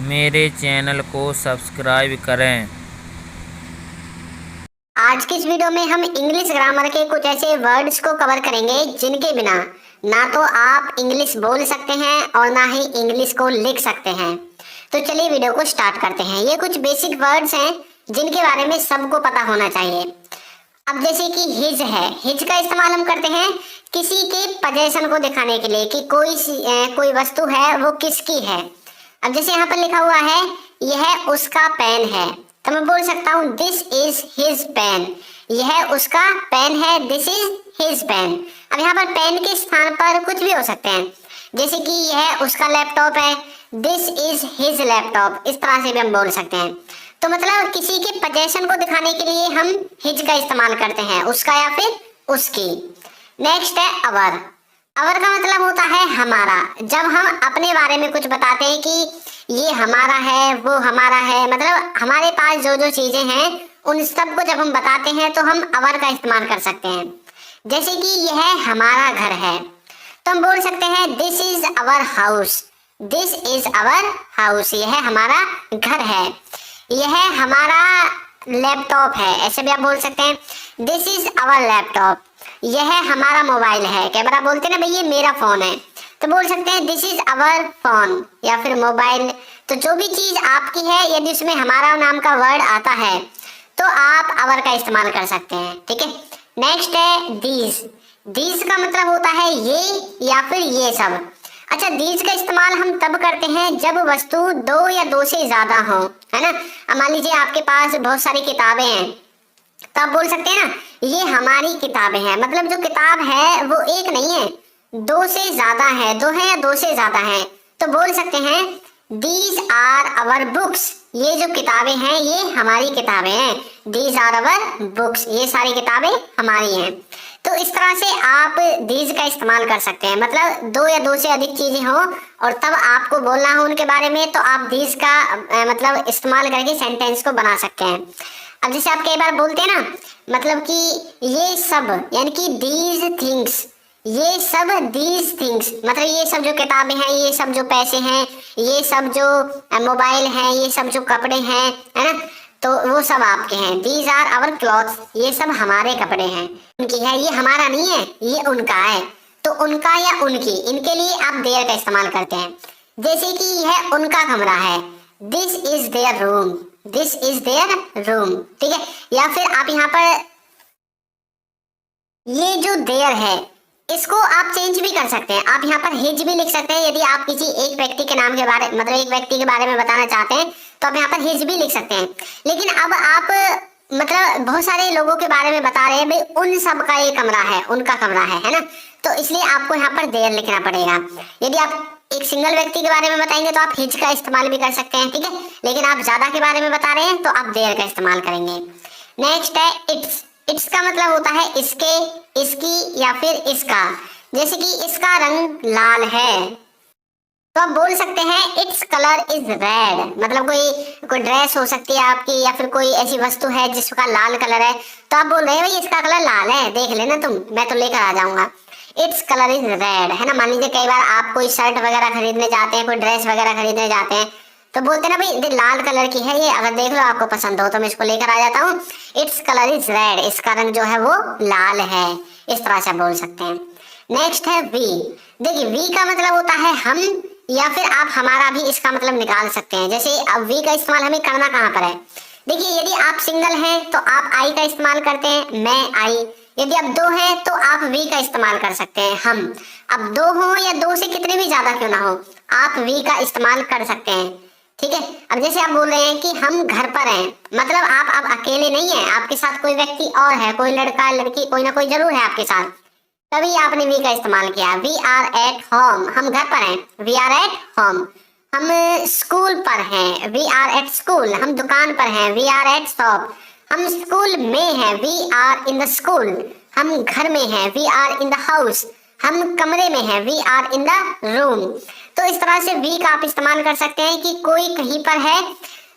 मेरे चैनल को सब्सक्राइब करें। आज की इस वीडियो में हम इंग्लिश ग्रामर के कुछ ऐसे वर्ड्स को कवर करेंगे जिनके बिना ना तो आप इंग्लिश बोल सकते हैं और ना ही इंग्लिश को लिख सकते हैं। तो चलिए वीडियो को स्टार्ट करते हैं। ये कुछ बेसिक वर्ड्स हैं जिनके बारे में सबको पता होना चाहिए। अब जैसे कि हिज है, हिज का इस्तेमाल हम करते हैं किसी के पोजेशन को दिखाने के लिए कि कोई वस्तु है वो किसकी है। अब जैसे यहाँ पर लिखा हुआ है यह उसका पेन है, तो मैं बोल सकता हूँ दिस इज हिज पेन। यह उसका पेन है, दिस इज हिज पेन। अब यहाँ पर पेन के स्थान पर कुछ भी हो सकते हैं, जैसे कि यह उसका लैपटॉप है, दिस इज हिज लैपटॉप। इस तरह से भी हम बोल सकते हैं। तो मतलब किसी के पोजेशन को दिखाने के लिए हम हिज का इस्तेमाल करते हैं, उसका या फिर उसकी। नेक्स्ट है अवर। अवर का मतलब होता है हमारा। जब हम अपने बारे में कुछ बताते हैं कि ये हमारा है, वो हमारा है, मतलब हमारे पास जो जो चीजें हैं उन सब को जब हम बताते हैं तो हम अवर का इस्तेमाल कर सकते हैं। जैसे कि यह हमारा घर है, तो हम बोल सकते हैं this is our house. This is our house, यह हमारा घर है। यह हमारा लैपटॉप है, ऐसे भी आप बोल सकते हैं दिस इज अवर लैपटॉप। यह हमारा मोबाइल है, कैमरा बोलते हैं ना भाई ये मेरा फोन है, तो बोल सकते हैं दिस इज अवर फोन या फिर मोबाइल। तो जो भी चीज आपकी है यदि उसमें हमारा नाम का वर्ड आता है तो आप अवर का इस्तेमाल कर सकते हैं। ठीक है। नेक्स्ट है दीज। दीज का मतलब होता है ये या फिर ये सब। अच्छा, दीज का इस्तेमाल हम तब करते हैं जब वस्तु दो या दो से ज्यादा हो, है ना। अब मान लीजिए आपके पास बहुत सारी किताबें हैं, तो आप बोल सकते हैं ना ये हमारी किताबें हैं। मतलब जो किताब है वो एक नहीं है, दो से ज्यादा है, दो है या दो से ज्यादा है, तो बोल सकते हैं दीज आर अवर बुक्स। ये जो किताबें हैं ये हमारी किताबें हैं, दीज आर अवर बुक्स, ये सारी किताबें हमारी हैं। तो इस तरह से आप दीज का इस्तेमाल कर सकते हैं। मतलब दो या दो से अधिक चीजें हो और तब आपको बोलना हो उनके बारे में, तो आप दीज का मतलब इस्तेमाल करके सेंटेंस को बना सकते हैं। अब जैसे आप कई बार बोलते हैं ना, मतलब कि ये सब, यानी कि दीज थिंग्स, ये सब दीज थिंग्स, मतलब ये सब जो किताबें हैं, ये सब जो पैसे हैं, ये सब जो मोबाइल है, ये सब जो कपड़े हैं, है ना, तो वो सब आपके हैं। दीज आर आवर क्लॉथ्स, ये सब हमारे कपड़े हैं, उनकी है, ये हमारा नहीं है, ये उनका है। तो उनका या उनकी, इनके लिए आप देयर का इस्तेमाल करते हैं। जैसे कि यह उनका कमरा है, this is their room, this is their room. ठीक है। या फिर आप यहाँ पर ये जो देयर है इसको आप चेंज भी कर सकते हैं। आप यहाँ पर हिज भी लिख सकते हैं। यदि आप किसी एक व्यक्ति के नाम के बारे, मतलब एक व्यक्ति के बारे में बताना चाहते हैं तो आप यहाँ पर हिज भी लिख सकते हैं। लेकिन अब आप मतलब बहुत सारे लोगों के बारे में बता रहे हैं, भाई उन सब का ये कमरा है, उनका कमरा है ना, तो इसलिए आपको यहाँ पर देयर लिखना पड़ेगा। यदि आप एक सिंगल व्यक्ति के बारे में बताएंगे तो आप हिज का इस्तेमाल भी कर सकते हैं। ठीक है। लेकिन आप ज्यादा के बारे में बता रहे हैं तो आप देयर का इस्तेमाल करेंगे। नेक्स्ट है इट्स। इट्स का मतलब होता है इसके, इसकी या फिर इसका। जैसे कि इसका रंग लाल है, तो आप बोल सकते हैं इट्स कलर इज रेड। मतलब कोई ड्रेस हो सकती है आपकी या फिर कोई ऐसी वस्तु है जिसका लाल कलर है, तो आप बोल रहे हैं भाई इसका कलर लाल है, देख लेना तुम, मैं तो लेकर आ जाऊंगा। इट्स कलर इज रेड, है ना। मान लीजिए कई बार आप कोई शर्ट वगैरह खरीदने जाते हैं, कोई ड्रेस वगैरह खरीदने जाते हैं, तो बोलते हैं ना भाई लाल कलर की है ये, अगर देख लो आपको पसंद हो तो मैं इसको लेकर आ जाता हूँ। इट्स कलर इज रेड, इसका रंग जो है वो लाल है। इस तरह से बोल सकते हैं। नेक्स्ट है वी। देखिए वी का मतलब होता है हम, या फिर आप हमारा भी इसका मतलब निकाल सकते हैं। जैसे अब वी का इस्तेमाल हमें करना कहाँ पर है, देखिए यदि आप सिंगल हैं तो आप आई का इस्तेमाल करते हैं, मैं आई। यदि आप दो हैं तो आप वी का इस्तेमाल कर सकते हैं, हम। अब दो हो या दो से कितने भी ज्यादा क्यों ना हो, आप वी का इस्तेमाल कर सकते हैं। ठीक है। अब जैसे आप बोल रहे हैं कि हम घर पर हैं, मतलब आप अब अकेले नहीं हैं, आपके साथ कोई व्यक्ति और है, कोई लड़का लड़की कोई ना कोई जरूर है आपके साथ, तभी आपने वी का इस्तेमाल किया। वी आर एट होम, हम घर पर हैं, वी आर एट होम। हम स्कूल पर हैं, वी आर एट स्कूल। हम दुकान पर हैं, वी आर एट शॉप। हम स्कूल में हैं, we are in the school. हम घर में हैं, we are in the house. हम कमरे में हैं, we are in the room. तो इस तरह से वी का आप इस्तेमाल कर सकते हैं कि कोई कहीं पर है।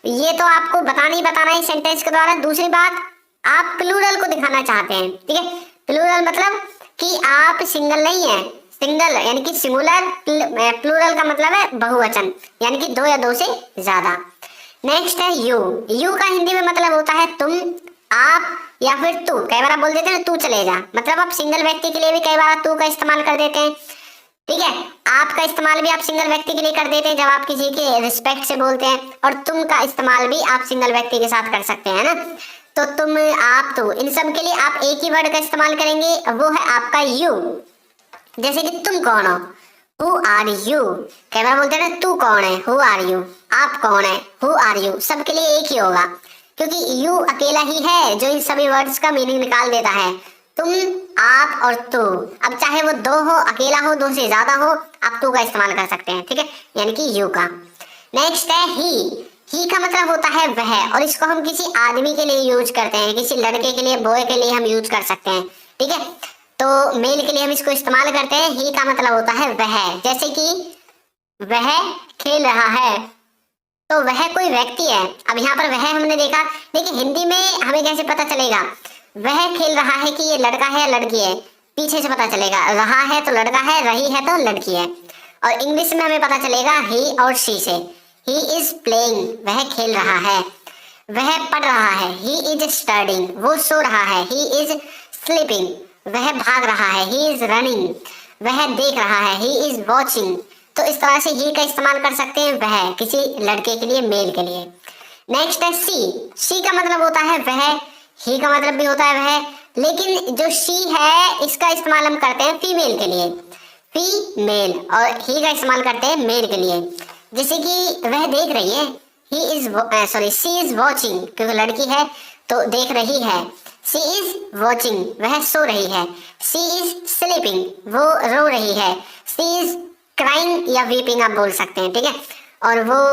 ये तो आपको बताना ही बताना है सेंटेंस के द्वारा। दूसरी बात, आप प्लूरल को दिखाना चाहते हैं। ठीक है। प्लूरल मतलब कि आप सिंगल नहीं है, सिंगल यानी कि सिंगुलर, प्लूरल का मतलब है बहुवचन यानी कि दो या दो से ज्यादा। नेक्स्ट है यू। यू का हिंदी में मतलब होता है तुम, आप या फिर तू। कई बार आप बोल देते हैं तू चले जा, मतलब आप सिंगल व्यक्ति के लिए भी कई बार तू का इस्तेमाल कर देते हैं। ठीक है, आप का इस्तेमाल भी आप सिंगल व्यक्ति के लिए कर देते हैं जब आप किसी के रिस्पेक्ट से बोलते हैं, और तुम का इस्तेमाल भी आप सिंगल व्यक्ति के साथ कर सकते हैं ना। तो तुम, आप, तू, इन सब के लिए आप एक ही वर्ड का इस्तेमाल करेंगे, वो है आपका यू। जैसे कि तुम कौन हो, हु आर यू। कई बार बोलते हैं ना तू कौन है, हु आर यू। आप कौन है, हु आर यू। सबके लिए एक ही होगा, क्योंकि यू अकेला ही है जो इन सभी वर्ड्स का मीनिंग निकाल देता है। तुम, आप और तू। अब चाहे वो दो हो, अकेला हो, दो से ज्यादा हो, आप तू का इस्तेमाल कर सकते हैं। ठीक है, यानी कि यू का। नेक्स्ट है ही। ही का मतलब होता है वह, और इसको हम किसी आदमी के लिए यूज करते हैं, किसी लड़के के लिए, बॉय के लिए हम यूज कर सकते हैं। ठीक है, तो मेल के लिए हम इसको इस्तेमाल करते हैं। ही का मतलब होता है वह। जैसे कि वह खेल रहा है, तो वह कोई व्यक्ति है। अब यहाँ पर वह हमने देखा, लेकिन हिंदी में हमें कैसे पता चलेगा वह खेल रहा है कि ये लड़का है या लड़की है? पीछे से पता चलेगा, रहा है तो लड़का है, रही है तो लड़की है। और इंग्लिश में हमें पता चलेगा ही और शी से। ही इज प्लेइंग, वह खेल रहा है। वह पढ़ रहा है, ही इज स्टडिंग, वो सो रहा है। ही इज स्लीपिंग, वह भाग रहा है। ही इज रनिंग, वह देख रहा है। He is watching. तो इस तरह से ही का इस्तेमाल कर सकते हैं वह, किसी लड़के के लिए, मेल के लिए। नेक्स्ट है सी। सी का मतलब होता है वह, ही का मतलब भी होता है वह, लेकिन जो शी है इसका इस्तेमाल हम करते हैं फीमेल के लिए, फीमेल, और ही का इस्तेमाल करते हैं मेल के लिए। जैसे कि वह देख रही है, he is sorry she is watching, क्योंकि लड़की है तो देख रही है। शी इज वॉचिंग, वह सो रही है। शी इज स्लीपिंग, वो रो रही है। शी इज क्राइंग या वीपिंग आप बोल सकते हैं। ठीक है, और वो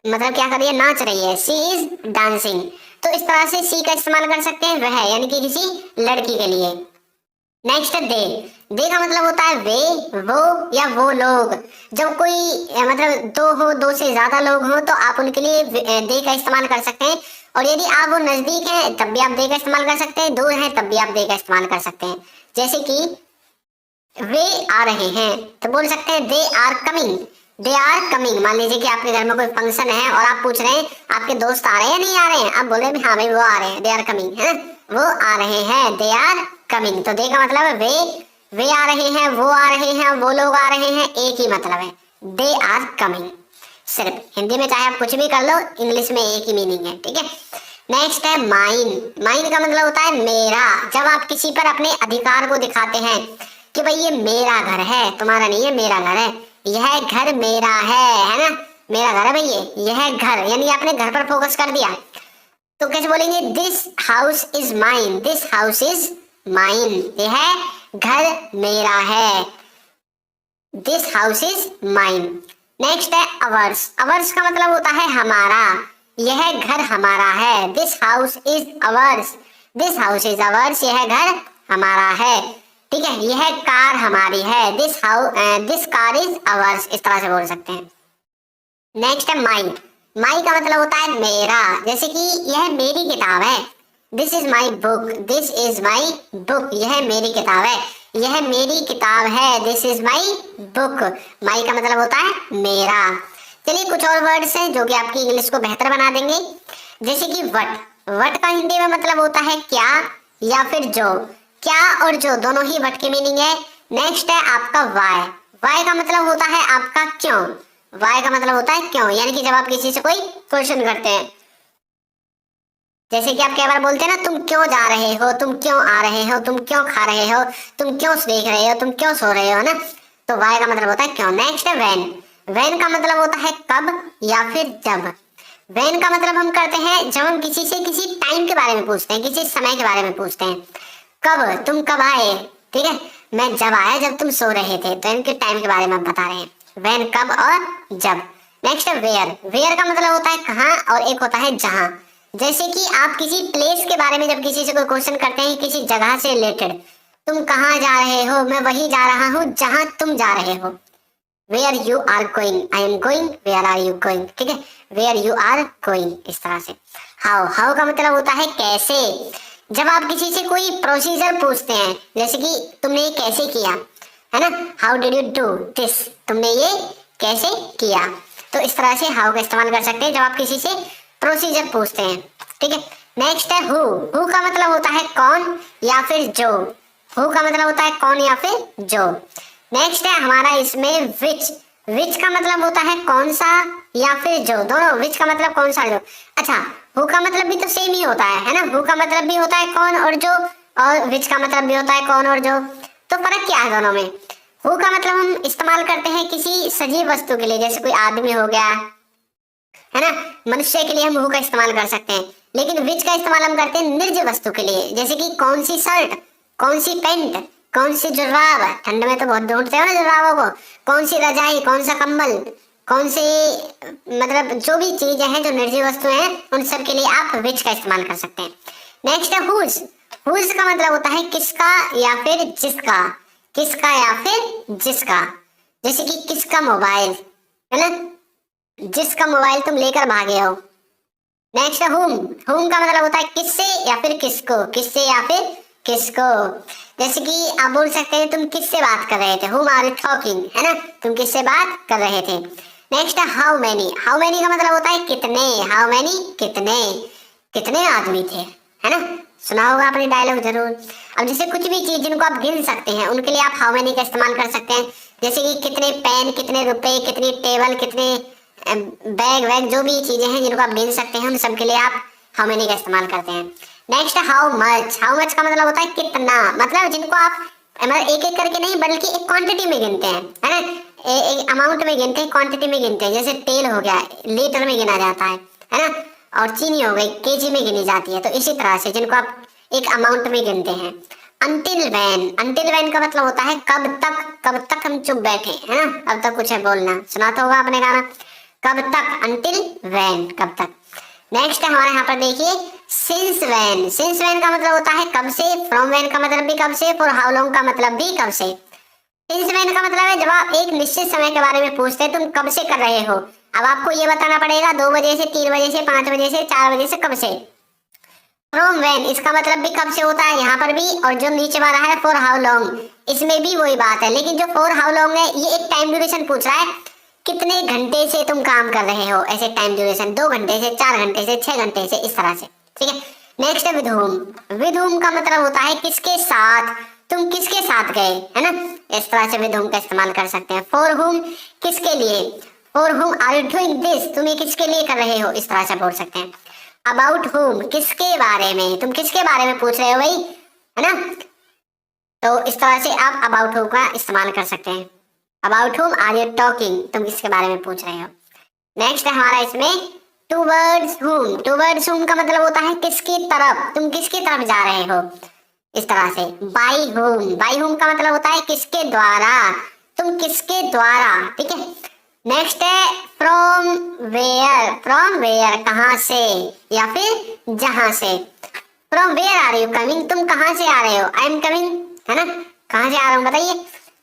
मतलब क्या कर रही है, नाच रही है। She is dancing. तो इस तरह से सी का इस्तेमाल कर सकते हैं वह, यानी कि किसी लड़की के लिए। नेक्स्ट है दे। दे का मतलब होता है वे, वो या वो लोग। जब कोई मतलब दो हो, दो से ज्यादा लोग हो, तो आप उनके लिए दे का इस्तेमाल कर सकते हैं। और यदि आप वो नजदीक हैं तब भी आप दे का इस्तेमाल कर सकते हैं, दूर हैं तब भी आप दे का इस्तेमाल कर सकते हैं। जैसे कि वे आ रहे हैं तो बोल सकते हैं they are coming, they are coming. मान लीजिए कि आपके घर में कोई फंक्शन है और आप पूछ रहे हैं आपके दोस्त आ रहे हैं या नहीं आ रहे हैं, आप बोले हाँ भाई वो आ रहे हैं, दे आर कमिंग, है वो आ रहे हैं, दे आर कमिंग। तो दे का मतलब है वे आ रहे हैं, वो आ रहे हैं, वो लोग आ रहे हैं, एक ही मतलब है, दे आर कमिंग। सिर्फ हिंदी में चाहे आप कुछ भी कर लो, इंग्लिश में एक ही मीनिंग है। ठीक है, नेक्स्ट है माइन। माइन का मतलब होता है मेरा। जब आप किसी पर अपने अधिकार को दिखाते हैं कि भाई ये मेरा घर है, तुम्हारा नहीं है, मेरा घर है, यह घर मेरा है ना, मेरा घर है भाई, यह घर, यानी आपने घर पर फोकस कर दिया। तो कैसे बोलेंगे, this house is mine, this house is mine, यह घर मेरा है, this house is mine. Next है अवर्स। अवर्स का मतलब होता है हमारा, यह घर हमारा है, this house is ours, this house is ours, यह घर हमारा है। ठीक है, यह कार हमारी है, दिस कार इज अवर्स, इस तरह से बोल सकते हैं। नेक्स्ट है माई। माई का मतलब होता है मेरा। जैसे कि यह मेरी किताब है, this is my book, this is my book, यह मेरी किताब है, यह मेरी किताब है, दिस इज माई बुक। माई का मतलब होता है मेरा। चलिए कुछ और वर्ड्स हैं जो कि आपकी इंग्लिश को बेहतर बना देंगे। जैसे कि वट। वट का हिंदी में मतलब होता है क्या या फिर जो। क्या और जो दोनों ही वट की मीनिंग है। नेक्स्ट है आपका वाई। वाई का मतलब होता है आपका क्यों। वाई का मतलब होता है क्यों, यानी कि जब आप किसी से कोई क्वेश्चन करते हैं, जैसे कि आप कई बार बोलते हैं ना, तुम क्यों जा रहे हो, तुम क्यों आ रहे हो, तुम क्यों खा रहे हो, तुम क्यों देख रहे हो, तुम क्यों सो रहे हो ना। तो वाई का मतलब होता है क्यों। नेक्स्ट है व्हेन। व्हेन का मतलब होता है कब या फिर जब। व्हेन का मतलब हम करते हैं जब हम किसी से किसी टाइम के बारे में पूछते हैं, किसी समय के बारे में पूछते हैं। कब, तुम कब आए, ठीक है, मैं जब आया जब तुम सो रहे थे, तो इनके टाइम के बारे में हम बता रहे हैं, व्हेन कब और जब। नेक्स्ट है वेयर। वेयर का मतलब होता है कहाँ, और एक होता है जहाँ। जैसे कि आप किसी प्लेस के बारे में जब किसी से कोई क्वेश्चन करते हैं, किसी जगह से रिलेटेड, तुम कहाँ जा रहे हो, मैं वहीं जा रहा हूँ जहाँ तुम जा रहे हो। Where you are going, I am going, where are you going, ठीक है, वेयर यू आर गोइंग, इस तरह से। हाउ। हाउ का मतलब होता है कैसे। जब आप किसी से कोई प्रोसीजर पूछते हैं, जैसे कि तुमने ये कैसे किया, है ना। How did you do this, तुमने ये कैसे किया। तो इस तरह से हाउ का इस्तेमाल कर सकते हैं जब आप किसी से प्रोसीजर पूछते हैं, ठीक है। नेक्स्ट है हु का मतलब होता है कौन या फिर जो। हु का मतलब होता है कौन या फिर जो। नेक्स्ट है हमारा इसमें विच का मतलब होता है कौन सा या फिर जो, दोनों। विच का मतलब कौन सा, जो। अच्छा, हु का मतलब भी तो सेम ही होता है ना। हु का मतलब भी होता है कौन और जो, और विच का मतलब भी होता है कौन और जो। तो फर्क क्या है दोनों में। हु का मतलब हम इस्तेमाल करते हैं किसी सजीव वस्तु के लिए, जैसे कोई आदमी हो गया, है ना, मनुष्य के लिए हम हु का इस्तेमाल कर सकते हैं। लेकिन विच का इस्तेमाल हम करते हैं निर्जीव वस्तु के लिए, जैसे कि कौन सी शर्ट, कौन सी पैंट, कौन सी जुर्राब, ठंड में तो बहुत ढूंढते हो ना जुर्राबों को, कौन सी रजाई, कौन सा कंबल, कौन सी, मतलब जो भी चीजें हैं जो निर्जीव वस्तु हैं उन सब के लिए आप विच का इस्तेमाल कर सकते हैं। नेक्स्ट है हुज का मतलब होता है किसका या फिर जिसका, किसका या फिर जिसका। जैसे कि किसका मोबाइल, है ना, जिसका मोबाइल तुम लेकर भागे हो। नेक्स्ट है हुम का मतलब होता है किससे या फिर किसको, किससे या फिर किसको। जैसे कि आप बोल सकते हैं तुम किससे बात कर रहे थे, हुम आर यू टॉकिंग, है ना, तुम किससे बात कर रहे थे। नेक्स्ट है हाउ मैनी का मतलब होता है कितने, हाउ मैनी कितने, कितने आदमी थे, है ना, सुना होगा आपने डायलॉग जरूर। अब जैसे कुछ भी चीज जिनको आप गिन सकते हैं उनके लिए आप हाउ मैनी का इस्तेमाल कर सकते हैं। जैसे कि कितने पेन, कितने रुपए, कितनी टेबल, कितने बैग वैग, जो भी चीजें हैं जिनको आप गिन सकते हैं उन सब के लिए आप हाउ मेनी का इस्तेमाल करते हैं। नेक्स्ट है हाउ मच का मतलब होता है कितना, मतलब जिनको आप एक एक करके नहीं बल्कि एक क्वांटिटी में गिनते हैं, है ना, एक अमाउंट में गिनते हैं, क्वांटिटी में गिनते हैं। जैसे तेल हो गया लीटर में गिना जाता है ना, और चीनी हो गई केजी में गिनी जाती है। तो इसी तरह से जिनको आप एक अमाउंट में गिनते हैं। अंटिल वैन का मतलब होता है कब तक हम चुप बैठे, है ना, अब तक कुछ है बोलना, सुना तो होगा आपने गाना, कब तक, अंटिल वैन, कब तक। नेक्स्ट है हमारे यहाँ पर देखिए सिंस वैन का मतलब होता है कब से, फ्रॉम वैन का मतलब भी कब से, फॉर हाउ लॉन्ग का मतलब भी कब से। सिंस वैन का मतलब है जब आप एक निश्चित समय के बारे में पूछते हैं, तुम कब से कर रहे हो। अब आपको ये बताना पड़ेगा 2 बजे से, 3 बजे से, 5 बजे से, 4 बजे से, कब से। फ्रॉम वैन इसका मतलब भी कब से होता है यहाँ पर भी, और जो नीचे वाला है फॉर हाउ लॉन्ग इसमें भी वही बात है। लेकिन जो फॉर हाउ लॉन्ग है ये एक टाइम ड्यूरेशन पूछ रहा है, कितने घंटे से तुम काम कर रहे हो, ऐसे टाइम ड्यूरेशन 2 घंटे से, 4 घंटे से, 6 घंटे से, इस तरह से, ठीक है। नेक्स्ट है विद whom का मतलब होता है किसके साथ, तुम किसके साथ गए, है ना, इस तरह से विद whom का इस्तेमाल कर सकते हैं। फॉर whom किसके लिए, for whom are you doing this, तुम ये किसके लिए कर रहे हो, इस तरह से बोल सकते हैं। अबाउट whom किसके बारे में, तुम किसके बारे में पूछ रहे हो भाई, है ना, तो इस तरह से आप अबाउट whom का इस्तेमाल कर सकते हैं। About whom are you talking, तुम किसके बारे में पूछ रहे हो। नेक्स्ट है हमारा इसमें टूवर्ड्स whom का मतलब होता है किसकी तरफ, तुम किसकी तरफ जा रहे हो, इस तरह से। बाय whom का मतलब होता है किसके द्वारा, तुम किसके द्वारा, ठीक है। नेक्स्ट है फ्रॉम वेयर कहाँ से या फिर जहां से। From where are you coming, तुम कहाँ से आ रहे हो, आई एम कमिंग, है ना, कहाँ से आ रहा हूँ बताइए,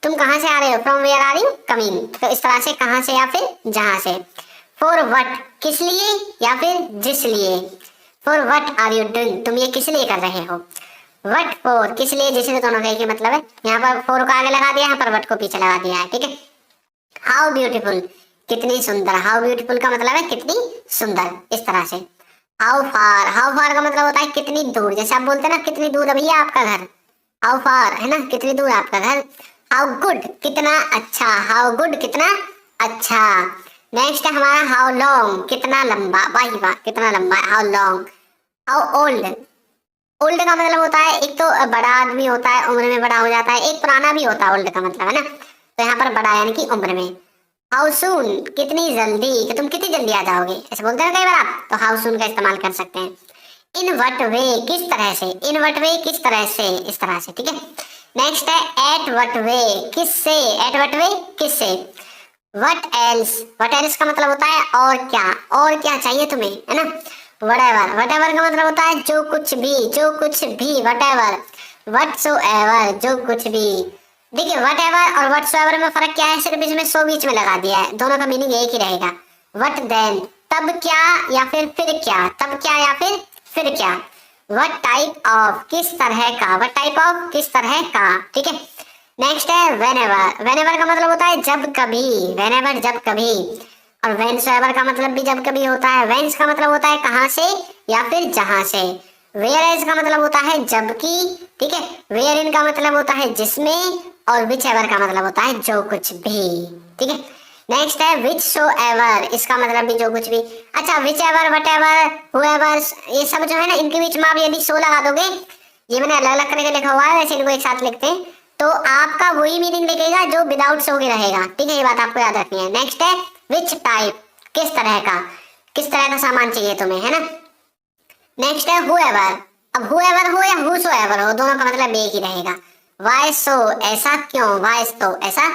तुम कहाँ से आ रहे हो, from where are you coming. तो इस तरह से कहाँ से या फिर जहां से। फॉर व्हाट किस लिए या फिर जिस लिए। For what are you doing, तुम ये किस लिए कर रहे हो। व्हाट फॉर किस लिए, जिस लिए, दोनों का एक ही मतलब है। यहाँ पर फॉर को आगे लगा दिया, यहाँ पर व्हाट को पीछे लगा दिया है, ठीक है। हाउ ब्यूटीफुल कितनी सुंदर, हाउ ब्यूटीफुल का मतलब है कितनी सुंदर, इस तरह से। हाउ फार का मतलब होता है कितनी दूर, जैसे आप बोलते हैं ना कितनी दूर है भैया आपका घर, हाउ फार, है ना, कितनी दूर है आपका घर। हाउ गुड कितना अच्छा, हाउ गुड कितना अच्छा। नेक्स्ट है हमारा हाउ लॉन्ग कितना लंबा, वाह वाह कितना लंबा, हाउ लॉन्ग। हाउ ओल्ड का मतलब होता है एक तो बड़ा आदमी होता है, उम्र में बड़ा हो जाता है, एक पुराना भी होता है ओल्ड का मतलब, है ना, तो यहाँ पर बड़ा यानी कि उम्र में। हाउ सून कितनी जल्दी, कि तुम कितनी जल्दी आ जाओगे, ऐसे बोलते हैं कई बार आप, तो हाउ सून का इस्तेमाल कर सकते हैं। इन वट वे किस तरह से, इन वट वे किस तरह से, इस तरह से, ठीक है। नेक्स्ट है एट वट वे किससे, एट वट वे किससे। वट एल्स का मतलब होता है और क्या चाहिए तुम्हें, है ना। वट एवर का मतलब होता है जो कुछ भी, वट एवर जो कुछ भी। देखिए वट एवर और वट एवर में फर्क क्या है, सिर्फ इसमें सो बीच में लगा दिया है, दोनों का मीनिंग एक ही रहेगा। वट देन तब क्या या फिर फिर क्या, तब क्या या फिर क्या। वट टाइप ऑफ किस तरह का, वट टाइप ऑफ किस तरह का, ठीक है। नेक्स्ट है वेनेवर। वेनेवर का मतलब होता है जब कभी, वेनेवर जब कभी। और वेनसोएवर का मतलब भी जब कभी होता है। वेंस का मतलब होता है कहां से या फिर जहां से। वेयर एज का मतलब होता है जबकि, ठीक है। वेयर इन का मतलब होता है जिसमें। और विच एवर का मतलब होता है जो कुछ भी, ठीक है। नेक्स्ट है विच सो एवर, इसका मतलब भी जो कुछ भी। अच्छा, whichever, whatever, whoever, ये सब जो है ना, इनके बीच में आप यदि सो लगा दोगे, ये मैंने अलग अलग करके लिखा हुआ है, वैसे इनको एक साथ लिखते हैं तो आपका वही मीनिंग लिखेगा जो विदाउट सो के रहेगा, ठीक है। ये बात आपको याद रखनी है। नेक्स्ट है विच टाइप, किस तरह का, किस तरह का सामान चाहिए तुम्हें, है ना। नेक्स्ट है हुएवर। अब हुएवर हो या हुसोएवर हो, दोनों का मतलब एक ही रहेगा। वाई सो, ऐसा क्यों, वाई सो, ऐसा